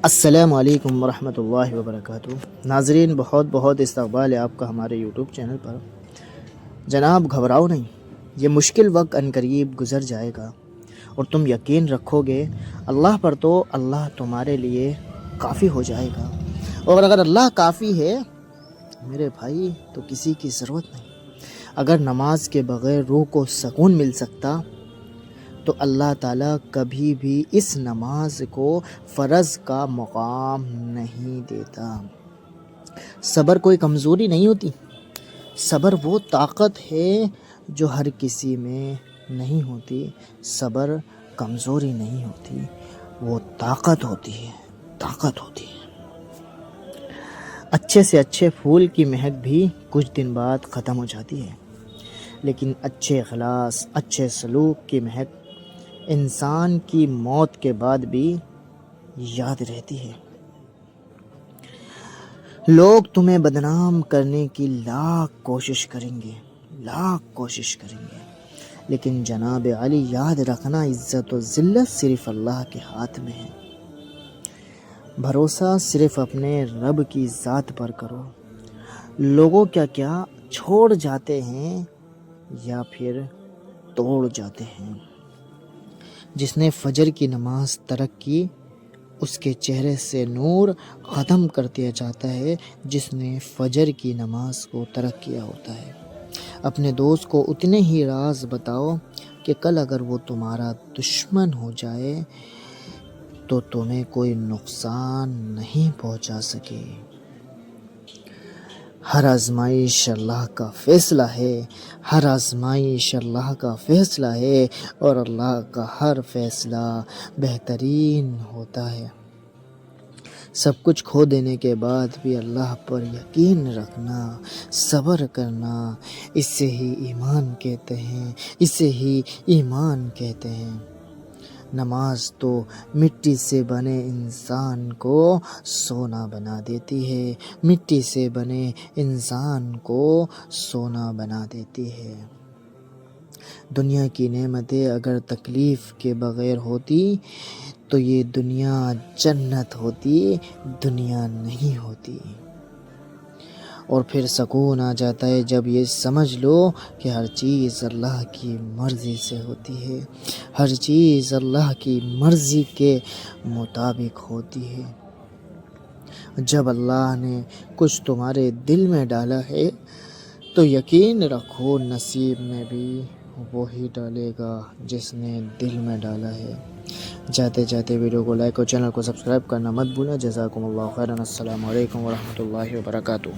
السلام علیکم ورحمۃ اللہ وبرکاتہ۔ ناظرین، بہت بہت استقبال ہے آپ کا ہمارے یوٹیوب چینل پر۔ جناب گھبراؤ نہیں، یہ مشکل وقت عنقریب گزر جائے گا اور تم یقین رکھو گے اللہ پر تو اللہ تمہارے لیے کافی ہو جائے گا۔ اور اگر اللہ کافی ہے میرے بھائی تو کسی کی ضرورت نہیں۔ اگر نماز کے بغیر روح کو سکون مل سکتا تو اللہ تعالیٰ کبھی بھی اس نماز کو فرض کا مقام نہیں دیتا۔ صبر کوئی کمزوری نہیں ہوتی، صبر وہ طاقت ہے جو ہر کسی میں نہیں ہوتی۔ صبر کمزوری نہیں ہوتی، وہ طاقت ہوتی ہے، طاقت ہوتی ہے۔ اچھے سے اچھے پھول کی مہک بھی کچھ دن بعد ختم ہو جاتی ہے، لیکن اچھے اخلاص، اچھے سلوک کی مہک انسان کی موت کے بعد بھی یاد رہتی ہے۔ لوگ تمہیں بدنام کرنے کی لاکھ کوشش کریں گے، لیکن جناب علی یاد رکھنا، عزت و ذلت صرف اللہ کے ہاتھ میں ہے۔ بھروسہ صرف اپنے رب کی ذات پر کرو۔ لوگوں کیا چھوڑ جاتے ہیں یا پھر توڑ جاتے ہیں۔ جس نے فجر کی نماز ترک کی اس کے چہرے سے نور ختم کر دیا جاتا ہے، جس نے فجر کی نماز کو ترک کیا ہوتا ہے۔ اپنے دوست کو اتنے ہی راز بتاؤ کہ کل اگر وہ تمہارا دشمن ہو جائے تو تمہیں کوئی نقصان نہیں پہنچا سکے۔ ہر آزمائش اللہ کا فیصلہ ہے، ہر آزمائش اللہ کا فیصلہ ہے، اور اللہ کا ہر فیصلہ بہترین ہوتا ہے۔ سب کچھ کھو دینے کے بعد بھی اللہ پر یقین رکھنا، صبر کرنا، اسے ہی ایمان کہتے ہیں۔ نماز تو مٹی سے بنے انسان کو سونا بنا دیتی ہے، مٹی سے بنے انسان کو سونا بنا دیتی ہے۔ دنیا کی نعمتیں اگر تکلیف کے بغیر ہوتی تو یہ دنیا جنت ہوتی، دنیا نہیں ہوتی۔ اور پھر سکون آ جاتا ہے جب یہ سمجھ لو کہ ہر چیز اللہ کی مرضی سے ہوتی ہے، ہر چیز اللہ کی مرضی کے مطابق ہوتی ہے۔ جب اللہ نے کچھ تمہارے دل میں ڈالا ہے تو یقین رکھو نصیب میں بھی وہی ڈالے گا جس نے دل میں ڈالا ہے۔ جاتے ویڈیو کو لائک اور چینل کو سبسکرائب کرنا مت بھولنا۔ جزاکم اللہ خیرا۔ السلام علیکم ورحمۃ اللہ وبرکاتہ۔